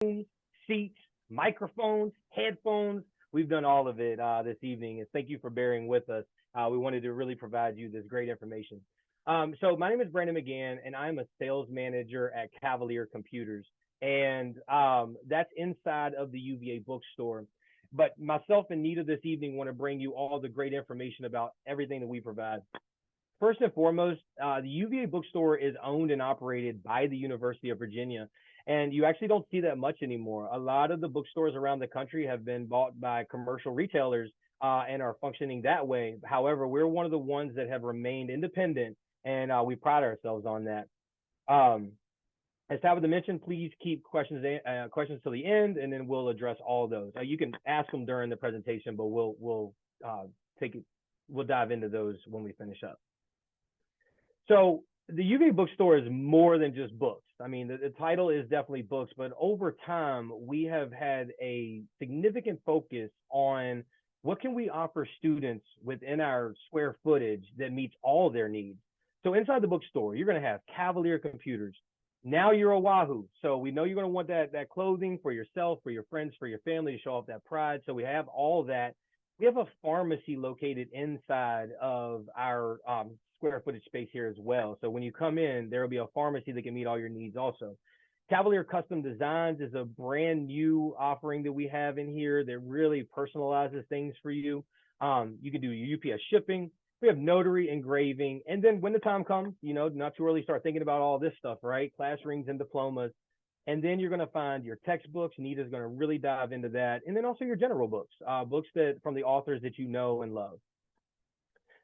seats, microphones, headphones. We've done all of it this evening, and thank you for bearing with us. We wanted to really provide you this great information. So my name is Brandon McGann, and I'm a sales manager at Cavalier Computers, and that's inside of the UVA bookstore. But myself and Nita this evening want to bring you all the great information about everything that we provide. First and foremost, the UVA bookstore is owned and operated by the University of Virginia, and you actually don't see that much anymore. A lot of the bookstores around the country have been bought by commercial retailers and are functioning that way. However, we're one of the ones that have remained independent, and we pride ourselves on that. Um, as Tabitha mentioned, please keep questions till the end, and then we'll address all of those. You can ask them during the presentation, but we'll take it. We'll dive into those when we finish up. So the UVA bookstore is more than just books. I mean, the title is definitely books, but over time, we have had a significant focus on what can we offer students within our square footage that meets all their needs. So inside the bookstore, you're going to have Cavalier computers. Now you're a Wahoo. So we know you're going to want that clothing for yourself, for your friends, for your family to show off that pride. So we have all that. We have a pharmacy located inside of our square footage space here as well. So when you come in, there will be a pharmacy that can meet all your needs also. Cavalier Custom Designs is a brand new offering that we have in here that really personalizes things for you. You can do UPS shipping. We have notary, engraving, and then when the time comes, not too early start thinking about all this stuff, right? Class rings and diplomas. And then you're going to find your textbooks. Nita's going to really dive into that. And then also your general books, books that from the authors that you know and love.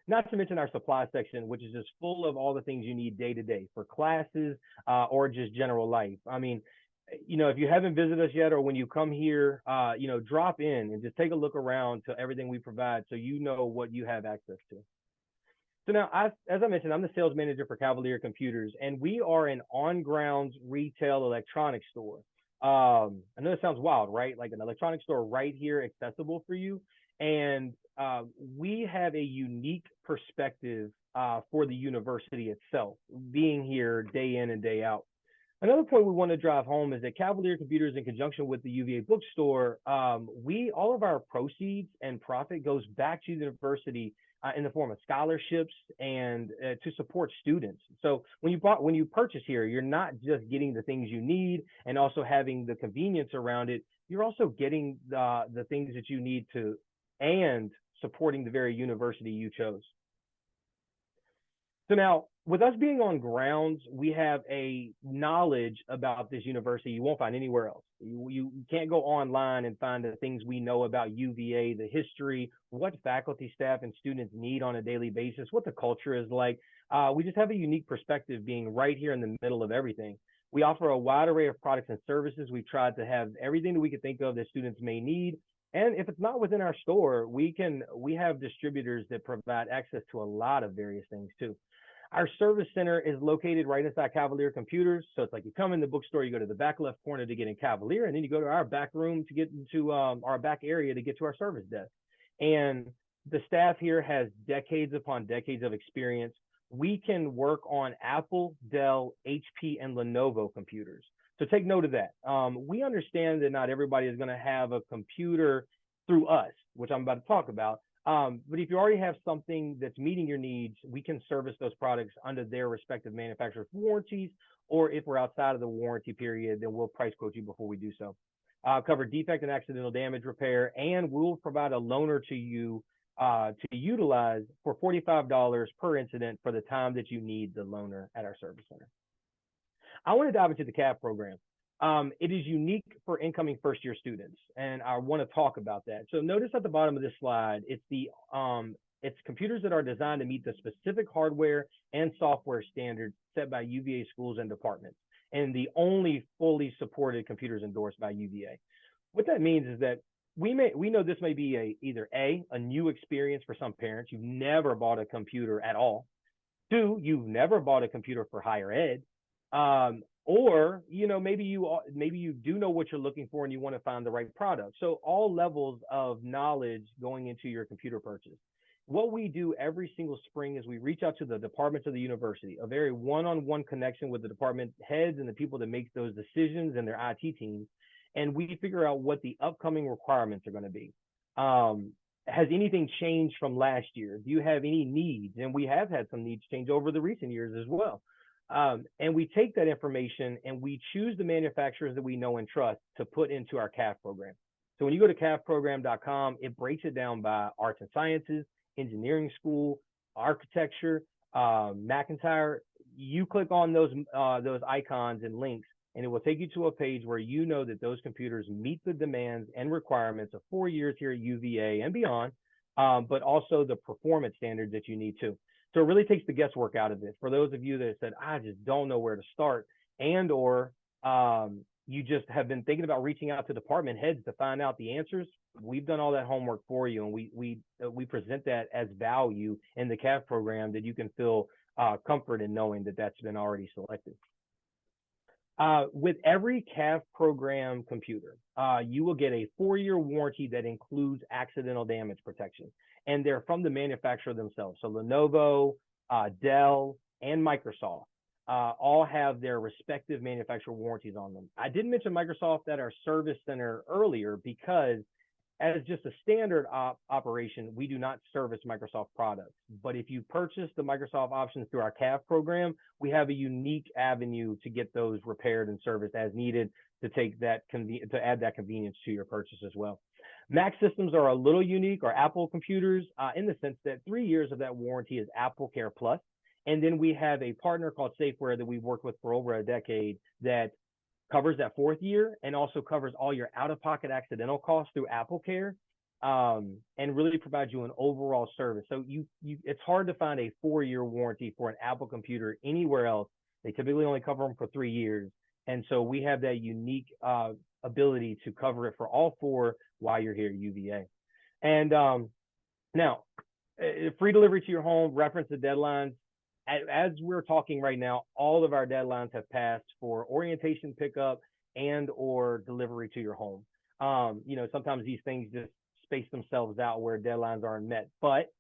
Not to mention our supply section, which is just full of all the things you need day to day for classes or just general life. I mean, if you haven't visited us yet, or when you come here, drop in and just take a look around to everything we provide so you know what you have access to. So now, as I mentioned, I'm the sales manager for Cavalier Computers, and we are an on-grounds retail electronics store. I know it sounds wild, right? Like an electronics store right here, accessible for you. And we have a unique perspective for the university itself, being here day in and day out. Another point we want to drive home is that Cavalier Computers, in conjunction with the UVA bookstore, all of our proceeds and profit goes back to the university in the form of scholarships and to support students. So when you purchase here, you're not just getting the things you need and also having the convenience around it. You're also getting the things that you need to and supporting the very university you chose. So now, with us being on grounds, we have a knowledge about this university you won't find anywhere else. You can't go online and find the things we know about UVA, the history, what faculty, staff, and students need on a daily basis, what the culture is like. We just have a unique perspective being right here in the middle of everything. We offer a wide array of products and services. We've tried to have everything that we could think of that students may need. And if it's not within our store, we have distributors that provide access to a lot of various things too. Our service center is located right inside Cavalier Computers. So it's like you come in the bookstore, you go to the back left corner to get in Cavalier, and then you go to our back room to get into our back area to get to our service desk. And the staff here has decades upon decades of experience. We can work on Apple, Dell, HP, and Lenovo computers. So take note of that. We understand that not everybody is going to have a computer through us, which I'm about to talk about. But if you already have something that's meeting your needs, we can service those products under their respective manufacturer's warranties, or if we're outside of the warranty period, then we'll price quote you before we do so. Cover defect and accidental damage repair, and we'll provide a loaner to you to utilize for $45 per incident for the time that you need the loaner at our service center. I want to dive into the CAV program. It is unique for incoming first-year students, and I want to talk about that. So notice at the bottom of this slide, it's computers that are designed to meet the specific hardware and software standards set by UVA schools and departments, and the only fully supported computers endorsed by UVA. What that means is that we know this may be either a new experience for some parents. You've never bought a computer at all. 2, you've never bought a computer for higher ed. Or maybe you do know what you're looking for and you want to find the right product. So all levels of knowledge going into your computer purchase. What we do every single spring is we reach out to the departments of the university, a very one-on-one connection with the department heads and the people that make those decisions and their IT teams. and we figure out what the upcoming requirements are going to be. Has anything changed from last year? Do you have any needs? And we have had some needs change over the recent years as well. And we take that information and we choose the manufacturers that we know and trust to put into our CAF program. So when you go to cafprogram.com, it breaks it down by arts and sciences, engineering school, architecture, McIntyre. You click on those icons and links, and it will take you to a page where you know that those computers meet the demands and requirements of 4 years here at UVA and beyond, but also the performance standards that you need too. So it really takes the guesswork out of it. For those of you that said, I just don't know where to start, and or you just have been thinking about reaching out to department heads to find out the answers, we've done all that homework for you, and we present that as value in the CAF program that you can feel comfort in knowing that that's been already selected. With every CAF program computer, you will get a 4-year warranty that includes accidental damage protection, and they're from the manufacturer themselves. So Lenovo, Dell, and Microsoft all have their respective manufacturer warranties on them. I didn't mention Microsoft at our service center earlier because as just a standard operation, we do not service Microsoft products. But if you purchase the Microsoft options through our CAF program, we have a unique avenue to get those repaired and serviced as needed to take that to add that convenience to your purchase as well. Mac systems are a little unique, or Apple computers, in the sense that 3 years of that warranty is Apple Care Plus. And then we have a partner called Safeware that we've worked with for over a decade that covers that 4th year and also covers all your out-of-pocket accidental costs through Apple Care, and really provides you an overall service. So it's hard to find a 4-year warranty for an Apple computer anywhere else. They typically only cover them for 3 years. And so we have that unique ability to cover it for all 4 while you're here at UVA. And now, free delivery to your home, reference the deadlines. As we're talking right now, all of our deadlines have passed for orientation pickup and or delivery to your home. Sometimes these things just space themselves out where deadlines aren't met, but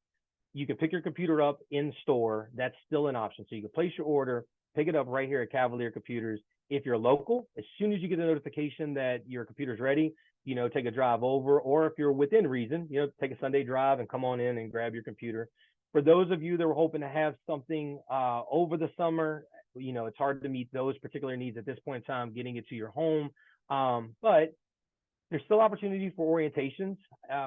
you can pick your computer up in store. That's still an option. So you can place your order, pick it up right here at Cavalier Computers. If you're local, as soon as you get a notification that your computer's ready, take a drive over, or if you're within reason, take a Sunday drive and come on in and grab your computer. For those of you that were hoping to have something over the summer, it's hard to meet those particular needs at this point in time, getting it to your home. But there's still opportunity for orientations.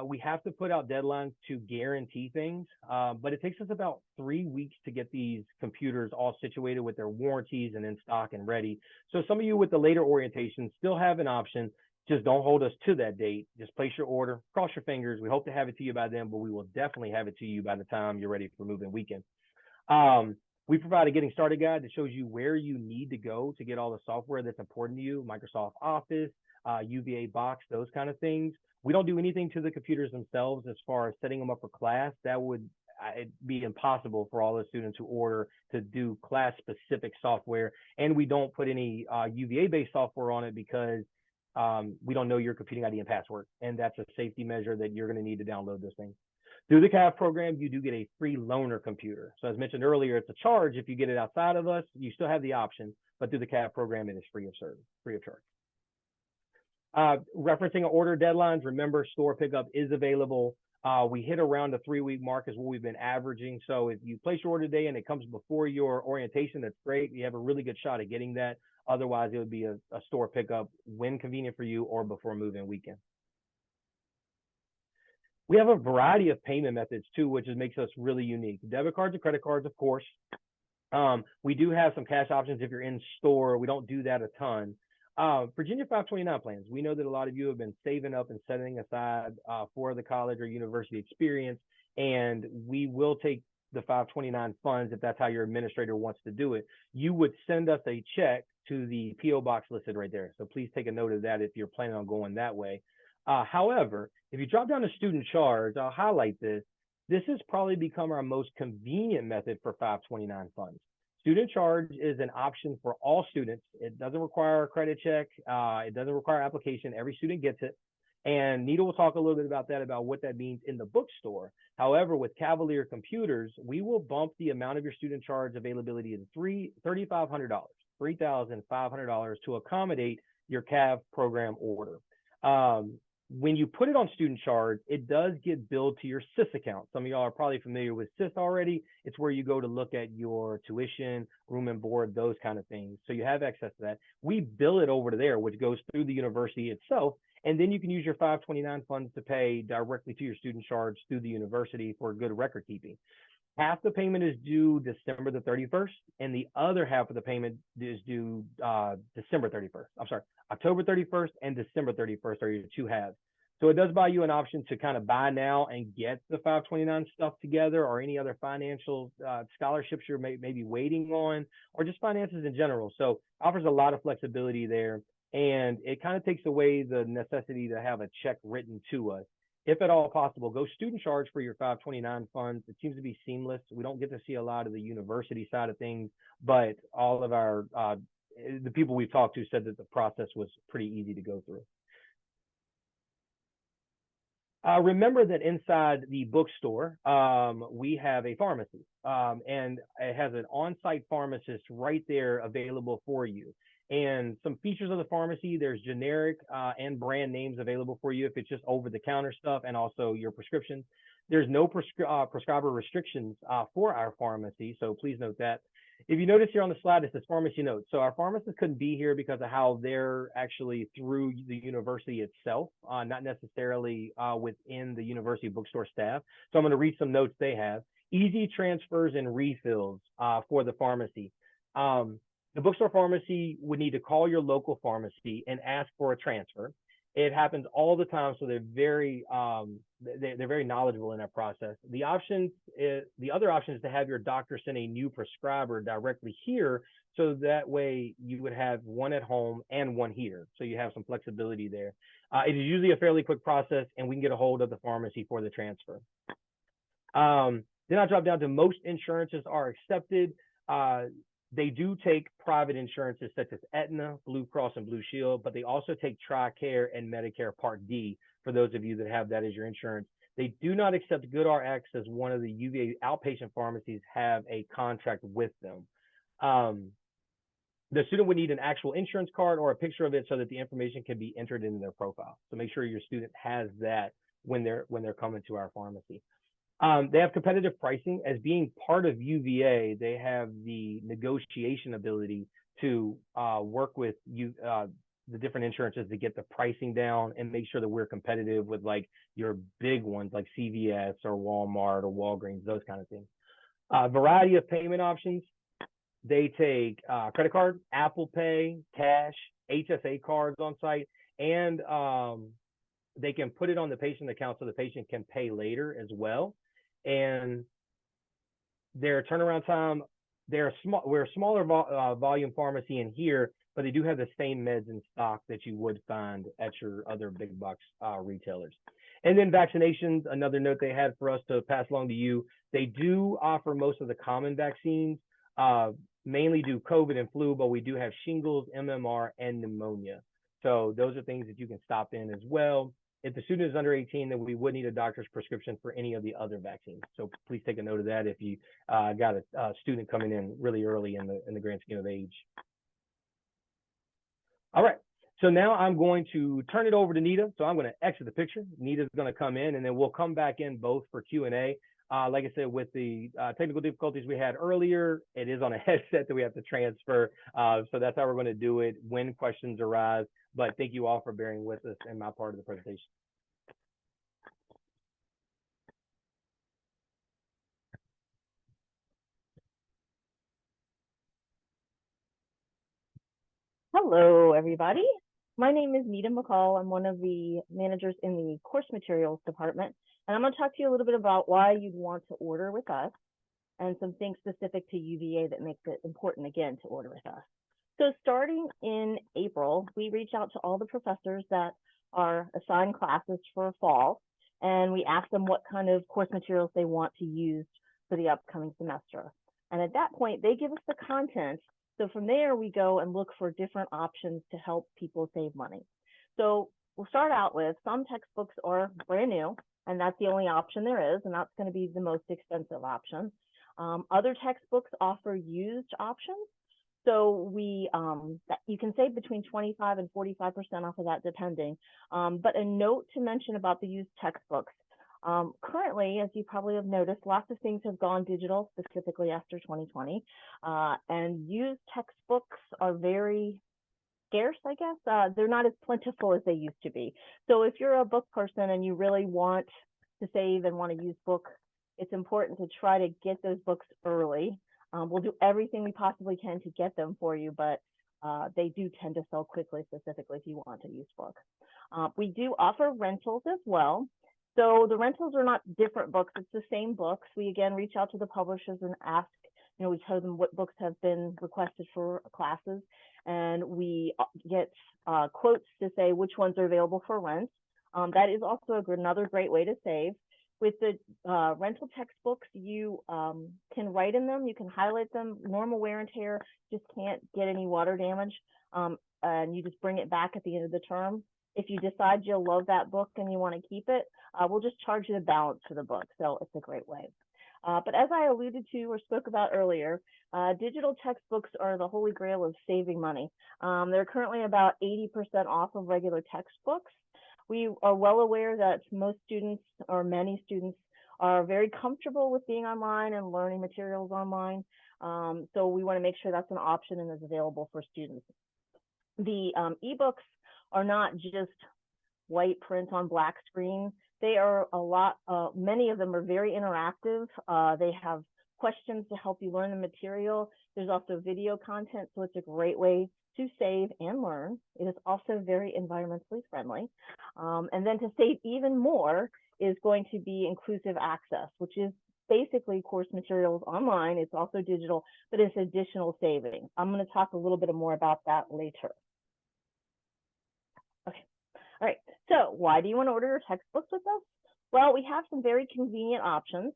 We have to put out deadlines to guarantee things, but it takes us about 3 weeks to get these computers all situated with their warranties and in stock and ready. So some of you with the later orientations still have an option. Just don't hold us to that date. Just place your order, cross your fingers. We hope to have it to you by then, but we will definitely have it to you by the time you're ready for move-in weekend. We provide a getting started guide that shows you where you need to go to get all the software that's important to you, Microsoft Office, UVA Box, those kind of things. We don't do anything to the computers themselves as far as setting them up for class. That would be impossible for all the students who order to do class-specific software. And we don't put any UVA-based software on it because we don't know your computing ID and password, and that's a safety measure that you're going to need to download this thing. Through the CAF program, you do get a free loaner computer. So as mentioned earlier, it's a charge if you get it outside of us. You still have the option, but through the CAF program, it is free of charge. Referencing order deadlines, remember store pickup is available. We hit around the 3-week mark is what we've been averaging. So if you place your order today and it comes before your orientation, that's great. You have a really good shot at getting that. Otherwise, it would be a store pickup when convenient for you or before move-in weekend. We have a variety of payment methods too, which makes us really unique. Debit cards and credit cards, of course. We do have some cash options if you're in store. We don't do that a ton. Virginia 529 plans. We know that a lot of you have been saving up and setting aside for the college or university experience, and we will take the 529 funds if that's how your administrator wants to do it. You would send us a check to the P.O. box listed right there. So please take a note of that if you're planning on going that way. However, if you drop down to student charge, I'll highlight this. This has probably become our most convenient method for 529 funds. Student charge is an option for all students. It doesn't require a credit check. It doesn't require application. Every student gets it. And Nita will talk a little bit about that, about what that means in the bookstore. However, with Cavalier Computers, we will bump the amount of your student charge availability to $3,500 to accommodate your CAV program order. When you put it on student charge, it does get billed to your SIS account. Some of y'all are probably familiar with SIS already. It's where you go to look at your tuition, room and board, those kind of things. So you have access to that. We bill it over to there, which goes through the university itself. And then you can use your 529 funds to pay directly to your student charge through the university for good record keeping. Half the payment is due December the 31st, and the other half of the payment is due December 31st. I'm sorry, October 31st and December 31st are your two halves. So it does buy you an option to kind of buy now and get the 529 stuff together, or any other financial scholarships you're maybe waiting on, or just finances in general. So offers a lot of flexibility there, and it kind of takes away the necessity to have a check written to us. If at all possible, go student charge for your 529 funds. It seems to be seamless. We don't get to see a lot of the university side of things, but all of our the people we've talked to said that the process was pretty easy to go through. Remember that inside the bookstore, we have a pharmacy, and it has an on-site pharmacist right there available for you. And some features of the pharmacy, there's generic and brand names available for you if it's just over-the-counter stuff, and also your prescriptions. There's no prescriber restrictions for our pharmacy, so please note that. If you notice here on the slide, it says pharmacy notes. So our pharmacists couldn't be here because of how they're actually through the university itself, not necessarily within the university bookstore staff. So I'm going to read some notes they have. Easy transfers and refills for the pharmacy. The bookstore pharmacy would need to call your local pharmacy and ask for a transfer. It happens all the time, so they're very knowledgeable in that process. The other option is to have your doctor send a new prescriber directly here, so that way you would have one at home and one here, so you have some flexibility there. It is usually a fairly quick process, and we can get a hold of the pharmacy for the transfer. Then I drop down to most insurances are accepted. They do take private insurances such as Aetna, Blue Cross, and Blue Shield, but they also take TRICARE and Medicare Part D for those of you that have that as your insurance. They do not accept GoodRx, as one of the UVA outpatient pharmacies have a contract with them. The student would need an actual insurance card or a picture of it so that the information can be entered into their profile. So make sure your student has that when they're coming to our pharmacy. They have competitive pricing. As being part of UVA, they have the negotiation ability to work with the different insurances to get the pricing down and make sure that we're competitive with like your big ones like CVS or Walmart or Walgreens, those kind of things. Variety of payment options. They take credit card, Apple Pay, cash, HSA cards on site, and they can put it on the patient account so the patient can pay later as well. And their turnaround time, we're a smaller volume pharmacy in here, but they do have the same meds in stock that you would find at your other big box retailers. And then vaccinations, another note they had for us to pass along to you. They do offer most of the common vaccines, mainly do COVID and flu, but we do have shingles, MMR, and pneumonia. So those are things that you can stop in as well. If the student is under 18, then we would need a doctor's prescription for any of the other vaccines. So please take a note of that if you got a student coming in really early in the grand scheme of age. All right, so now I'm going to turn it over to Nita. So I'm going to exit the picture. Nita's going to come in, and then we'll come back in both for Q&A. Like I said, with the technical difficulties we had earlier, it is on a headset that we have to transfer. So that's how we're going to do it when questions arise. But thank you all for bearing with us in my part of the presentation. Hello, everybody. My name is Nita McCall. I'm one of the managers in the course materials department, and I'm going to talk to you a little bit about why you'd want to order with us and some things specific to UVA that makes it important, again, to order with us. So starting in April, we reach out to all the professors that are assigned classes for fall, and we ask them what kind of course materials they want to use for the upcoming semester. And at that point, they give us the content. So from there, we go and look for different options to help people save money. So we'll start out with some textbooks are brand new, and that's the only option there is, and that's going to be the most expensive option. Other textbooks offer used options. So you can save between 25 and 45% off of that depending. But a note to mention about the used textbooks. Currently, as you probably have noticed, lots of things have gone digital, specifically after 2020. And used textbooks are very scarce, I guess. They're not as plentiful as they used to be. So if you're a book person and you really want to save and want to use book, it's important to try to get those books early. We'll do everything we possibly can to get them for you, but they do tend to sell quickly, specifically if you want a used book. We do offer rentals as well. So the rentals are not different books, it's the same books. We again reach out to the publishers and ask, we tell them what books have been requested for classes, and we get quotes to say which ones are available for rent. That is also another great way to save. With the rental textbooks, you can write in them, you can highlight them, normal wear and tear, just can't get any water damage, and you just bring it back at the end of the term. If you decide you'll love that book and you want to keep it, we'll just charge you the balance for the book, so it's a great way. But as I alluded to or spoke about earlier, digital textbooks are the holy grail of saving money. They're currently about 80% off of regular textbooks. We are well aware that most students, or many students, are very comfortable with being online and learning materials online. So we want to make sure that's an option and is available for students. The ebooks are not just white print on black screen. They are many of them are very interactive. They have questions to help you learn the material. There's also video content, so it's a great way to save and learn. It is also very environmentally friendly. And then to save even more is going to be inclusive access, which is basically course materials online. It's also digital, but it's additional saving. I'm going to talk a little bit more about that later. Okay. All right. So why do you want to order your textbooks with us? Well, we have some very convenient options.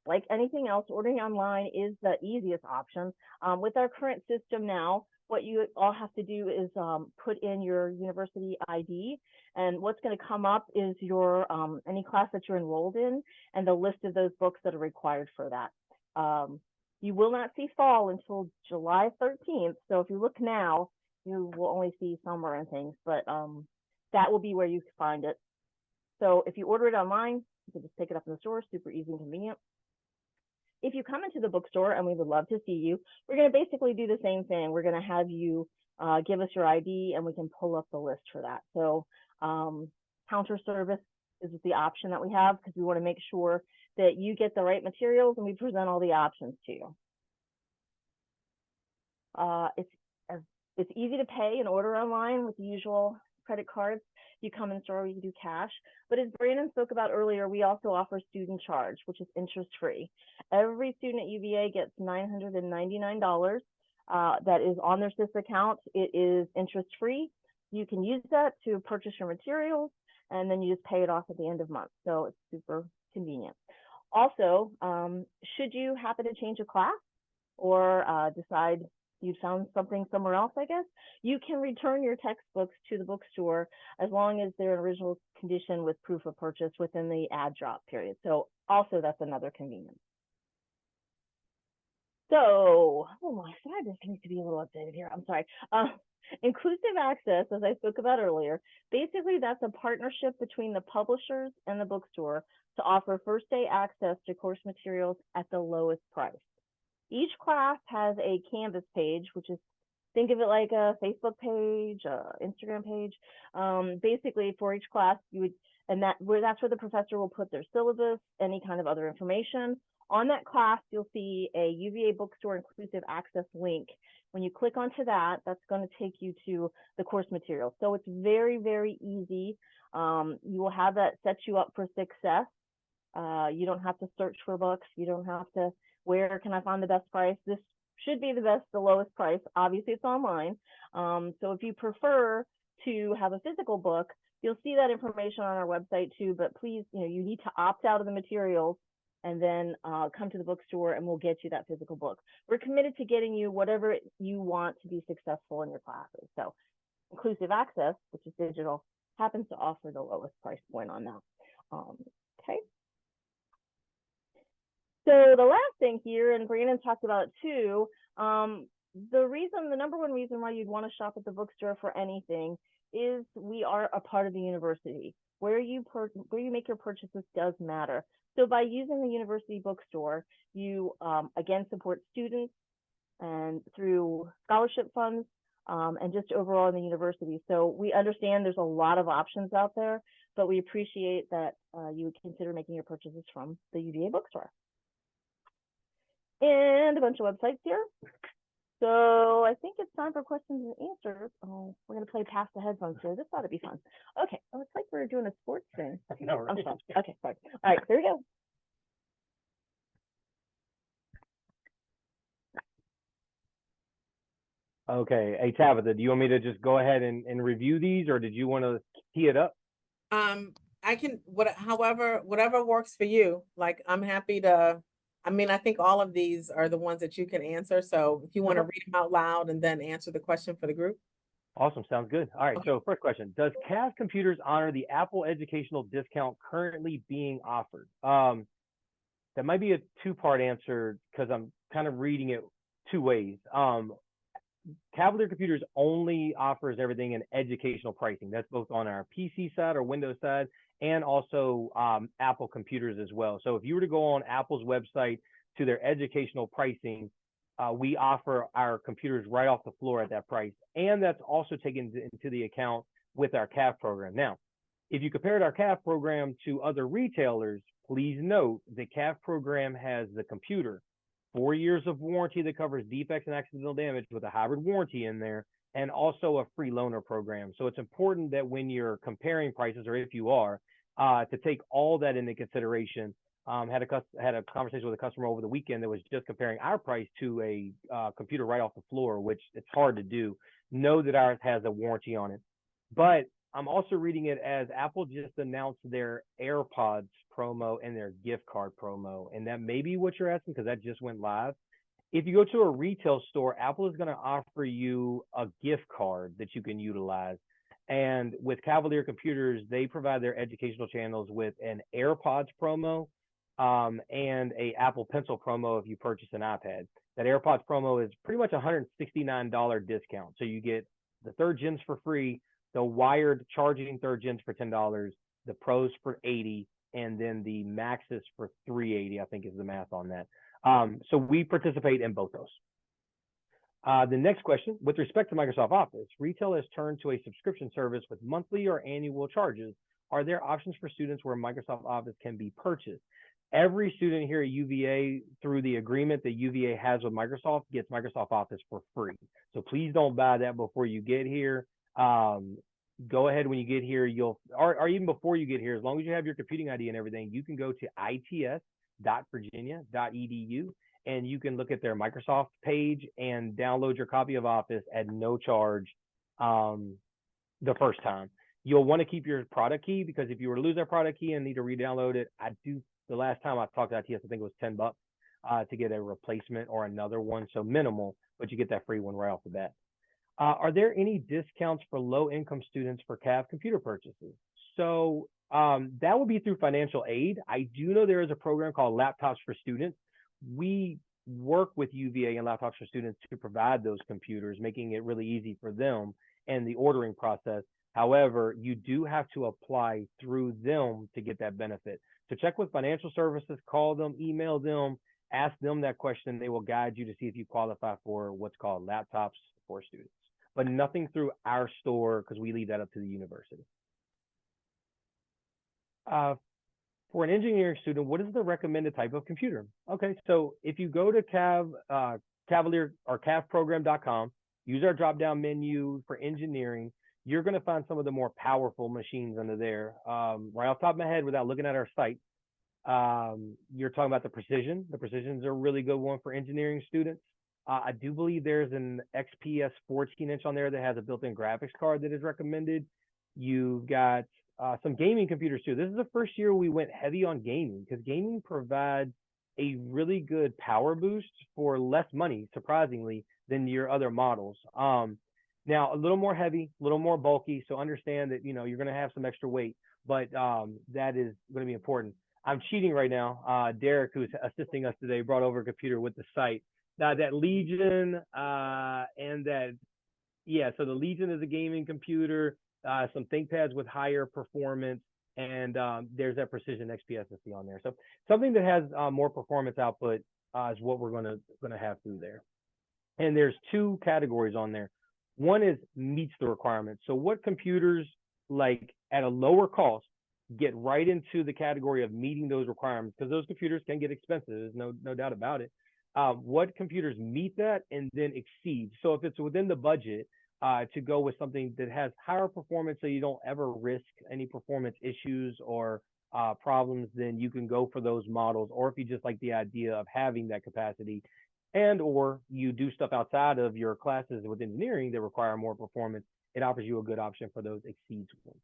Like anything else, ordering online is the easiest option. With our current system now, what you all have to do is put in your university ID, and what's going to come up is your any class that you're enrolled in and the list of those books that are required for that. You will not see fall until July 13th, so if you look now, you will only see summer and things, but that will be where you can find it. So if you order it online, you can just pick it up in the store, super easy and convenient. If you come into the bookstore, and we would love to see you, we're going to basically do the same thing. We're going to have you give us your ID, and we can pull up the list for that. So counter service is the option that we have, because we want to make sure that you get the right materials and we present all the options to you. It's easy to pay and order online with the usual credit cards. You come in store, you can do cash. But as Brandon spoke about earlier, we also offer student charge, which is interest-free. Every student at UVA gets $999 that is on their SIS account. It is interest-free. You can use that to purchase your materials, and then you just pay it off at the end of month. So it's super convenient. Also, should you happen to change a class or decide you found something somewhere else, I guess, you can return your textbooks to the bookstore as long as they're in original condition with proof of purchase within the ad drop period. So also that's another convenience. So, oh my slide just needs to be a little updated here. I'm sorry. Inclusive access, as I spoke about earlier, basically that's a partnership between the publishers and the bookstore to offer first day access to course materials at the lowest price. Each class has a Canvas page, which is, think of it like a Facebook page, Instagram page. Basically, for each class, that's where the professor will put their syllabus, any kind of other information. On that class, you'll see a UVA Bookstore Inclusive Access link. When you click onto that, that's going to take you to the course material. So it's very, very easy. You will have that set you up for success. You don't have to search for books. You don't have to, where can I find the best price? This should be the lowest price. Obviously, it's online. So if you prefer to have a physical book, you'll see that information on our website too. But please, you need to opt out of the materials and then come to the bookstore, and we'll get you that physical book. We're committed to getting you whatever you want to be successful in your classes. So Inclusive Access, which is digital, happens to offer the lowest price point on that. Okay. So the last thing here, and Brandon talked about it too, the number one reason why you'd want to shop at the bookstore for anything is we are a part of the university. Where you make your purchases does matter. So by using the university bookstore, you again support students and through scholarship funds, and just overall in the university. So we understand there's a lot of options out there, but we appreciate that you would consider making your purchases from the UVA bookstore. And a bunch of websites here. So I think it's time for questions and answers. Oh, we're gonna play past the headphones here. This ought to be fun. Okay, oh, it's like we're doing a sports thing. No, right? I'm sorry. Okay, sorry. All right, here we go. Okay. Hey, Tabitha, do you want me to just go ahead and review these, or did you want to tee it up? I can whatever works for you. Like I'm happy to. I mean, I think all of these are the ones that you can answer. So if you want to Okay. read them out loud and then answer the question for the group. Awesome. Sounds good. All right. Okay. So first question, does CAS Computers honor the Apple educational discount currently being offered? That might be a two-part answer because I'm kind of reading it two ways. Cavalier Computers only offers everything in educational pricing. That's both on our PC side or Windows side, and also Apple computers as well. So if you were to go on Apple's website to their educational pricing, we offer our computers right off the floor at that price. And that's also taken into the account with our CAF program. Now, if you compared our CAF program to other retailers, please note the CAF program has the computer, 4 years of warranty that covers defects and accidental damage with a hybrid warranty in there, and also a free loaner program. So it's important that when you're comparing prices, or if you are, to take all that into consideration. Had a conversation with a customer over the weekend that was just comparing our price to a computer right off the floor, which it's hard to do. Know that ours has a warranty on it. But I'm also reading it as Apple just announced their AirPods promo and their gift card promo. And that may be what you're asking because that just went live. If you go to a retail store, Apple is going to offer you a gift card that you can utilize. And with Cavalier Computers, they provide their educational channels with an AirPods promo, and a Apple Pencil promo if you purchase an iPad. That AirPods promo is pretty much a $169 discount. So you get the third gens for free, the wired charging third gens for $10, the Pros for $80, and then the Maxes for $380, I think is the math on that. So we participate in both those. The next question, with respect to Microsoft Office, retail has turned to a subscription service with monthly or annual charges. Are there options for students where Microsoft Office can be purchased? Every student here at UVA, through the agreement that UVA has with Microsoft, gets Microsoft Office for free. So please don't buy that before you get here. Go ahead when you get here, or even before you get here, as long as you have your computing ID and everything, you can go to its.virginia.edu and you can look at their Microsoft page and download your copy of Office at no charge the first time. You'll want to keep your product key because if you were to lose that product key and need to re-download it, the last time I talked to ITS, I think it was $10 to get a replacement or another one. So minimal, but you get that free one right off the bat. Are there any discounts for low-income students for CAV computer purchases? So that would be through financial aid. I do know there is a program called Laptops for Students. We work with UVA and Laptops for Students to provide those computers, making it really easy for them and the ordering process. However, you do have to apply through them to get that benefit. So check with financial services, call them, email them, ask them that question. They will guide you to see if you qualify for what's called Laptops for Students, but nothing through our store because we leave that up to the university. For an engineering student, what is the recommended type of computer? Okay, so if you go to Cavalier or cavprogram.com, use our drop-down menu for engineering, you're going to find some of the more powerful machines under there. Right off the top of my head, without looking at our site, you're talking about the Precision. The Precision's a really good one for engineering students. I do believe there's an XPS 14-inch on there that has a built-in graphics card that is recommended. You've got some gaming computers too. This is the first year we went heavy on gaming because gaming provides a really good power boost for less money, surprisingly, than your other models. Now, a little more heavy, a little more bulky, so understand that, you're going to have some extra weight, but that is going to be important. I'm cheating right now. Derek, who's assisting us today, brought over a computer with the site that Legion and that, yeah, so the Legion is a gaming computer, some ThinkPads with higher performance, and there's that Precision XP SSD on there. So something that has more performance output is what we're gonna have through there. And there's two categories on there. One is meets the requirements. So what computers, like at a lower cost, get right into the category of meeting those requirements, because those computers can get expensive. There's no doubt about it. What computers meet that and then exceed. So if it's within the budget, to go with something that has higher performance, so you don't ever risk any performance issues or problems, then you can go for those models. Or if you just like the idea of having that capacity, and or you do stuff outside of your classes with engineering that require more performance, it offers you a good option for those exceeds ones.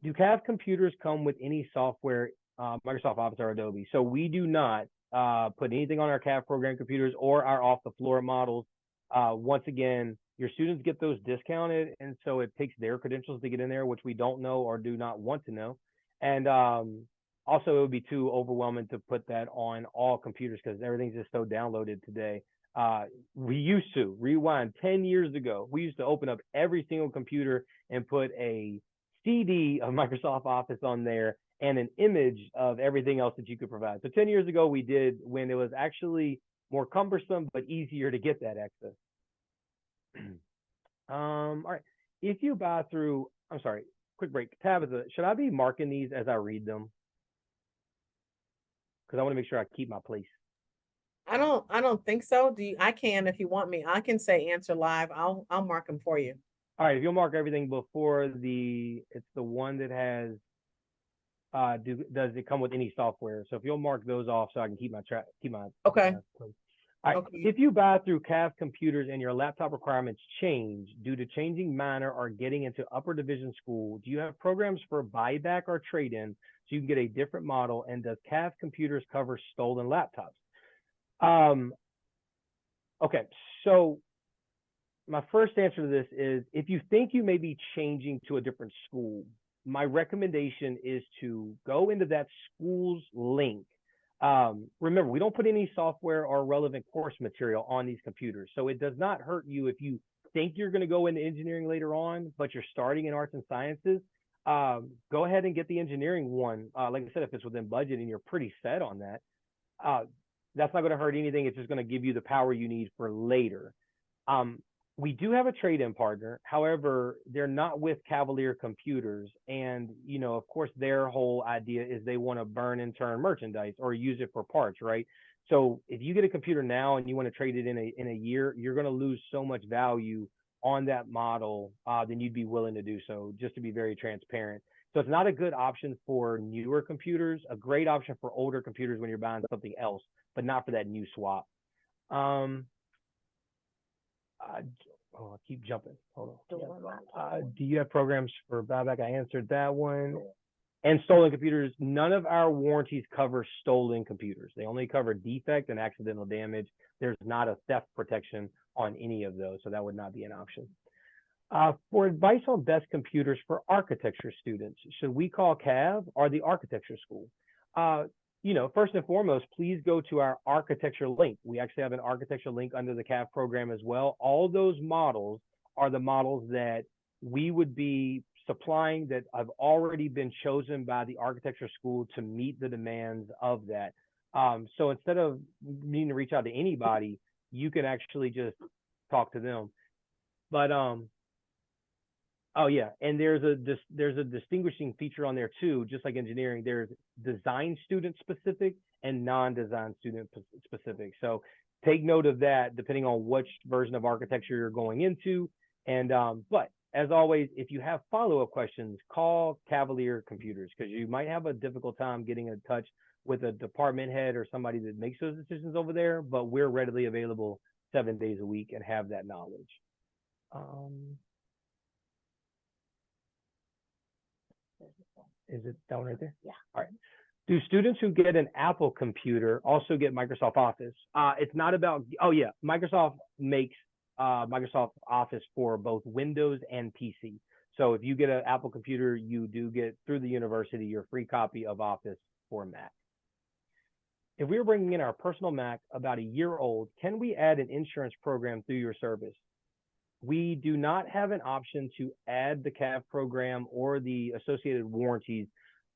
Do CAV computers come with any software, Microsoft Office or Adobe? So we do not put anything on our CAV program computers or our off-the-floor models. Once again, your students get those discounted, and so it takes their credentials to get in there, which we don't know or do not want to know. And also, it would be too overwhelming to put that on all computers because everything's just so downloaded today. We used to rewind 10 years ago. We used to open up every single computer and put a CD of Microsoft Office on there and an image of everything else that you could provide. So 10 years ago, we did, when it was actually more cumbersome but easier to get that access. All right. If you buy through, I'm sorry, quick break. Tabitha, should I be marking these as I read them? Because I want to make sure I keep my place. I don't think so. I can, if you want me, I can say answer live. I'll mark them for you. All right, if you'll mark everything before it's the one that has, does it come with any software? So if you'll mark those off so I can keep my Okay. place. All right, Okay. if you buy through CAV computers and your laptop requirements change due to changing minor or getting into upper division school, do you have programs for buyback or trade-in so you can get a different model? And does CAV computers cover stolen laptops? Okay, so my first answer to this is, if you think you may be changing to a different school, my recommendation is to go into that school's link. Remember, we don't put any software or relevant course material on these computers. So it does not hurt you if you think you're going to go into engineering later on, but you're starting in arts and sciences. Go ahead and get the engineering one. Like I said, if it's within budget and you're pretty set on that, that's not going to hurt anything. It's just going to give you the power you need for later. We do have a trade-in partner. However, they're not with Cavalier Computers. And, you know, of course, their whole idea is they want to burn and turn merchandise or use it for parts, right? So if you get a computer now and you want to trade it in a year, you're going to lose so much value on that model than you'd be willing to do so, just to be very transparent. So it's not a good option for newer computers, a great option for older computers when you're buying something else, but not for that new swap. I keep jumping. Hold on. Do you have programs for buyback? I answered that one. And stolen computers. None of our warranties cover stolen computers. They only cover defect and accidental damage. There's not a theft protection on any of those, so that would not be an option. For advice on best computers for architecture students, should we call CAV or the architecture school? You know, first and foremost, please go to our architecture link. We actually have an architecture link under the CAV program as well. All those models are the models that we would be supplying that have already been chosen by the architecture school to meet the demands of that. So instead of needing to reach out to anybody, you can actually just talk to them. But oh yeah, and there's a distinguishing feature on there too, just like engineering. There's design student specific and non-design student specific. So take note of that depending on which version of architecture you're going into. And but as always, if you have follow-up questions, call Cavalier Computers, because you might have a difficult time getting in touch with a department head or somebody that makes those decisions over there. But we're readily available 7 days a week and have that knowledge. Is it that one right there? Yeah. All right. Do students who get an Apple computer also get Microsoft Office? It's not about, oh yeah, Microsoft makes Microsoft Office for both Windows and PC. So if you get an Apple computer, you do get through the university your free copy of Office for Mac. If we were bringing in our personal Mac about a year old, can we add an insurance program through your service? We do not have an option to add the CAV program or the associated warranties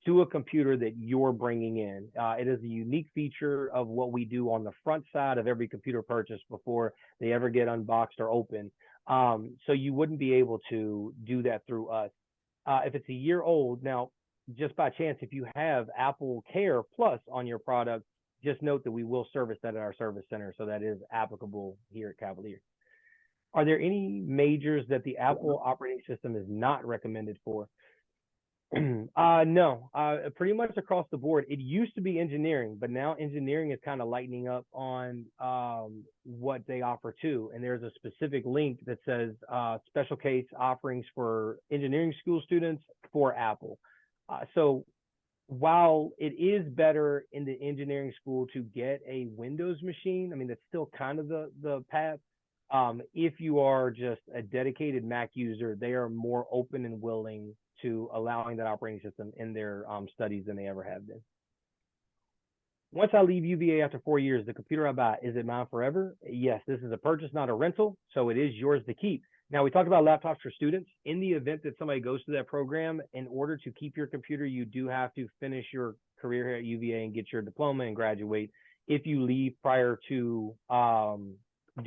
to a computer that you're bringing in. It is a unique feature of what we do on the front side of every computer purchase before they ever get unboxed or open. So you wouldn't be able to do that through us. If it's a year old, now, just by chance, if you have Apple Care Plus on your product, just note that we will service that at our service center. So that is applicable here at Cavalier. Are there any majors that the Apple operating system is not recommended for? No, pretty much across the board. It used to be engineering, but now engineering is kind of lightening up on what they offer too. And there's a specific link that says special case offerings for engineering school students for Apple. So while it is better in the engineering school to get a Windows machine, I mean, that's still kind of the path. If you are just a dedicated Mac user, they are more open and willing to allowing that operating system in their studies than they ever have been. Once I leave UVA after 4 years, the computer I buy, is it mine forever? Yes, this is a purchase, not a rental, so it is yours to keep. Now, we talked about laptops for students. In the event that somebody goes through that program, in order to keep your computer, you do have to finish your career here at UVA and get your diploma and graduate. If you leave prior to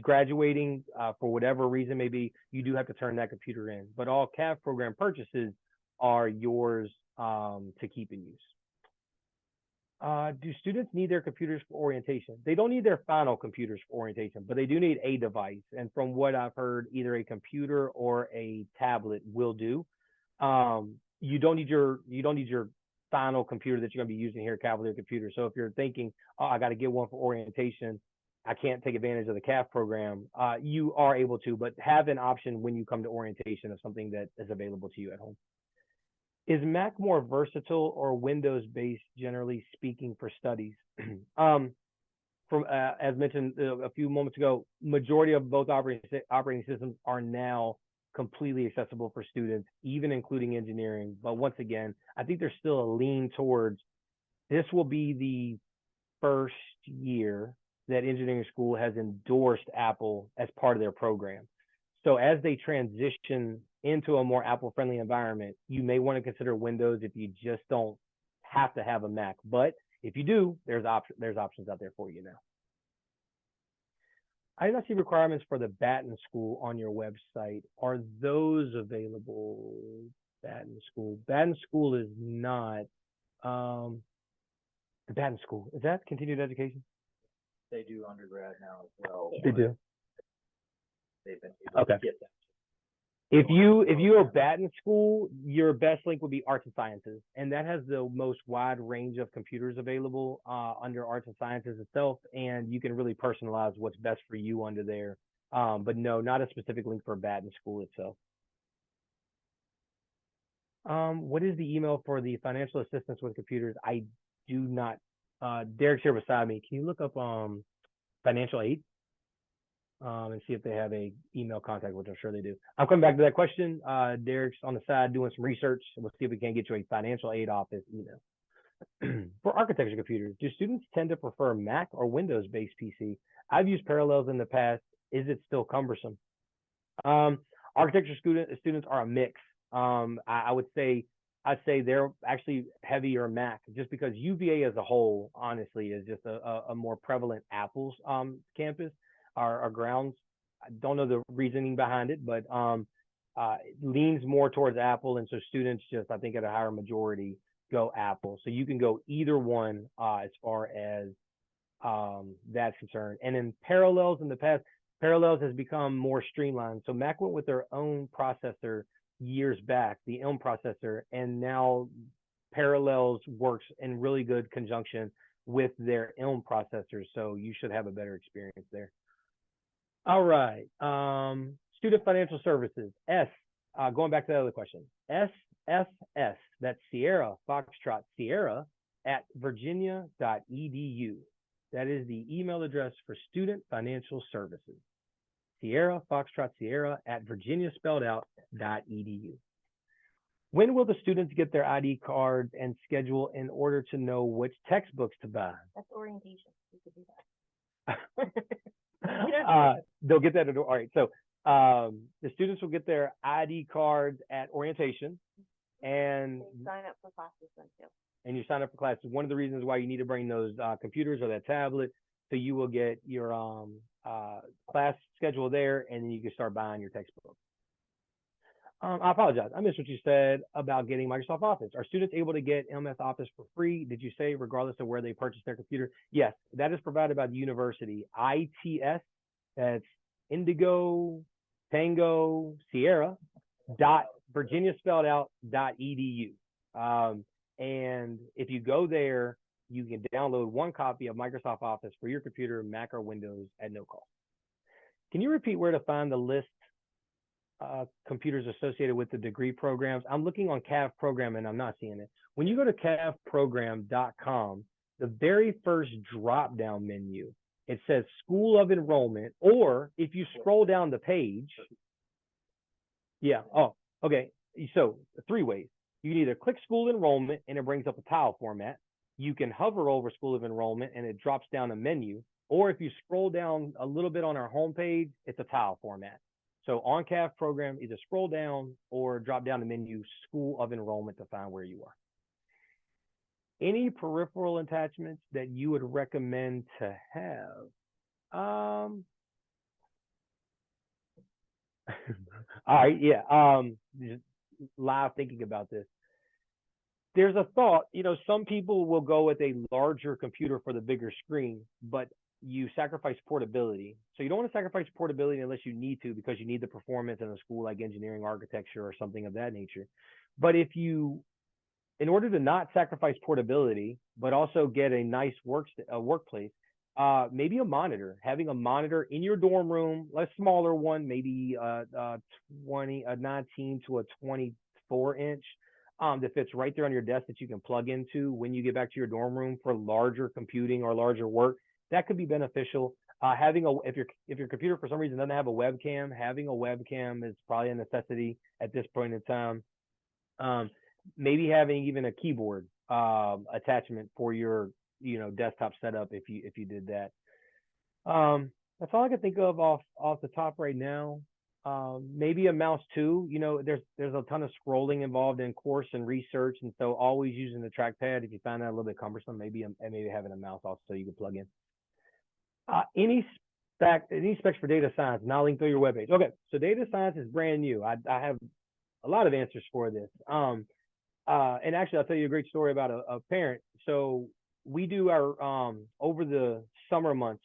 graduating for whatever reason may be, you do have to turn that computer in. But all CAV program purchases are yours to keep in use. Do students need their computers for orientation? They don't need their final computers for orientation, but they do need a device. And from what I've heard, either a computer or a tablet will do. You don't need your final computer that you're going to be using here at Cavalier Computer. So if you're thinking, oh, I got to get one for orientation, I can't take advantage of the CAV program, you are able to, but have an option when you come to orientation of something that is available to you at home. Is Mac more versatile or Windows-based, generally speaking, for studies? As mentioned a few moments ago, majority of both operating systems are now completely accessible for students, even including engineering. But once again, I think there's still a lean towards this will be the first year that engineering school has endorsed Apple as part of their program. So as they transition into a more Apple-friendly environment, you may want to consider Windows if you just don't have to have a Mac. But if you do, there's options out there for you now. I did not see requirements for the Batten School on your website. Are those available? Batten School. Batten School is not. The Batten School, is that continued education? They do undergrad now as well. They do. They've been able to get that. If you are Batten School, your best link would be Arts and Sciences, and that has the most wide range of computers available under Arts and Sciences itself, and you can really personalize what's best for you under there. But no, not a specific link for Batten School itself. What is the email for the financial assistance with computers? I do not. Derek's here beside me. Can you look up financial aid? And see if they have a email contact, which I'm sure they do. I'm coming back to that question. Derek's on the side doing some research. We'll see if we can get you a financial aid office email. For architecture computers, do students tend to prefer Mac or Windows-based PC? I've used Parallels in the past. Is it still cumbersome? Architecture students are a mix. I'd say they're actually heavier Mac, just because UVA as a whole, honestly, is just a more prevalent Apple's campus. Our grounds, I don't know the reasoning behind it, but it leans more towards Apple, and so students just, I think, at a higher majority go Apple. So you can go either one as far as that's concerned. And in Parallels in the past, Parallels has become more streamlined. So Mac went with their own processor years back, the Elm processor, and now Parallels works in really good conjunction with their Elm processors. So you should have a better experience there. All right. Student financial services. Going back to the other question. SFS, that's Sierra Foxtrot Sierra at virginia.edu. That is the email address for student financial services. Sierra Foxtrot Sierra at Virginia spelled out .edu. When will the students get their ID cards and schedule in order to know which textbooks to buy? That's orientation. You could do that. They'll get that. All right. So the students will get their ID cards at orientation, and They sign up for classes then too. you sign up for classes. One of the reasons why you need to bring those computers or that tablet, so you will get your class schedule there, and then you can start buying your textbook. I apologize. I missed what you said about getting Microsoft Office. Are students able to get MS Office for free? Did you say regardless of where they purchase their computer? Yes, that is provided by the university. ITS, that's Indigo, Tango, Sierra, Virginia spelled out, .edu. And if you go there, you can download one copy of Microsoft Office for your computer, Mac or Windows at no cost. Can you repeat where to find the list computers associated with the degree programs? I'm looking on CAV program and I'm not seeing it. When you go to cavprogram.com, the very first drop down menu, it says School of Enrollment, or if you scroll down the page, yeah, oh, okay. So 3 ways. You can either click School Enrollment and it brings up a tile format. You can hover over School of Enrollment and it drops down a menu. Or if you scroll down a little bit on our homepage, it's a tile format. So on CAV program, either scroll down or drop down the menu School of Enrollment to find where you are. Any peripheral attachments that you would recommend to have? All right, yeah. Just live thinking about this. There's a thought, some people will go with a larger computer for the bigger screen, but you sacrifice portability. So you don't want to sacrifice portability unless you need to, because you need the performance in a school like engineering, architecture, or something of that nature. But in order to not sacrifice portability, but also get a nice workplace, maybe a monitor, having a monitor in your dorm room, a smaller one, maybe a 19 to a 24 inch, that fits right there on your desk that you can plug into when you get back to your dorm room for larger computing or larger work. That could be beneficial. If your computer for some reason doesn't have a webcam, having a webcam is probably a necessity at this point in time. Maybe having even a keyboard attachment for your desktop setup if you did that. That's all I can think of off the top right now. Maybe a mouse too. There's a ton of scrolling involved in course and research, and so always using the trackpad. If you find that a little bit cumbersome, maybe having a mouse also you can plug in. Any specs for data science? Now link through your webpage. Okay, so data science is brand new. I have a lot of answers for this. And actually, I'll tell you a great story about a parent. So we do our over the summer months,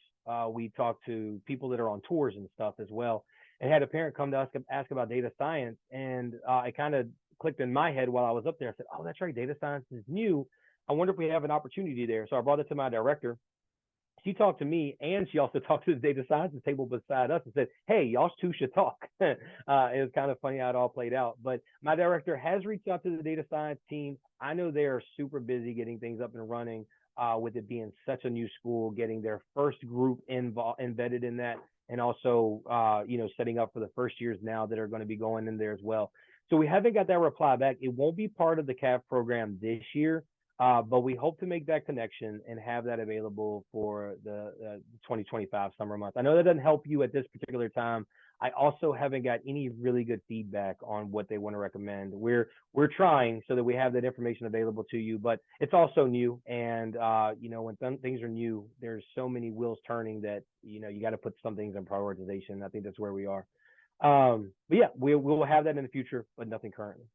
we talk to people that are on tours and stuff as well. And had a parent come to us ask about data science, and it kind of clicked in my head while I was up there. I said, "Oh, that's right, data science is new. I wonder if we have an opportunity there." So I brought it to my director. She talked to me, and she also talked to the data science table beside us and said, "Hey, y'all two should talk." It was kind of funny how it all played out. But my director has reached out to the data science team. I know they are super busy getting things up and running, with it being such a new school, getting their first group embedded in that, and also setting up for the first years now that are going to be going in there as well. So we haven't got that reply back. It won't be part of the CAV program this year. But we hope to make that connection and have that available for the 2025 summer months. I know that doesn't help you at this particular time. I also haven't got any really good feedback on what they want to recommend. We're trying so that we have that information available to you, but it's also new. And when things are new, there's so many wheels turning that you got to put some things in prioritization. I think that's where we are. But yeah, we'll have that in the future, but nothing currently.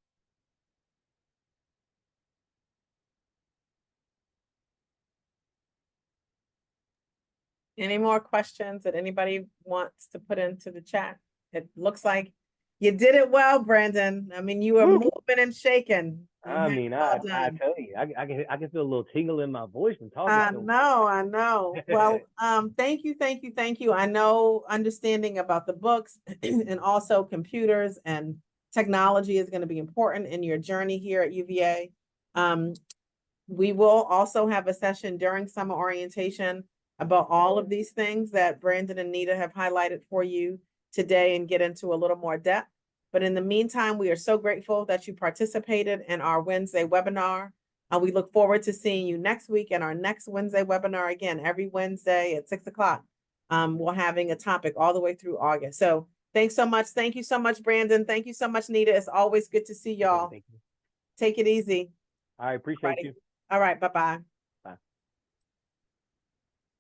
Any more questions that anybody wants to put into the chat? It looks like you did it well, Brandon. I mean, you were moving and shaking. I mean, I tell you, I can feel a little tingle in my voice from talking. I know. Well, thank you. I know understanding about the books and also computers and technology is going to be important in your journey here at UVA. We will also have a session during summer orientation about all of these things that Brandon and Nita have highlighted for you today and get into a little more depth. But in the meantime, we are so grateful that you participated in our Wednesday webinar. And we look forward to seeing you next week in our next Wednesday webinar again, every Wednesday at 6 o'clock. We're having a topic all the way through August. So thanks so much. Thank you so much, Brandon. Thank you so much, Nita. It's always good to see y'all. Thank you. Take it easy. I appreciate Alrighty. you. All right. Bye-bye.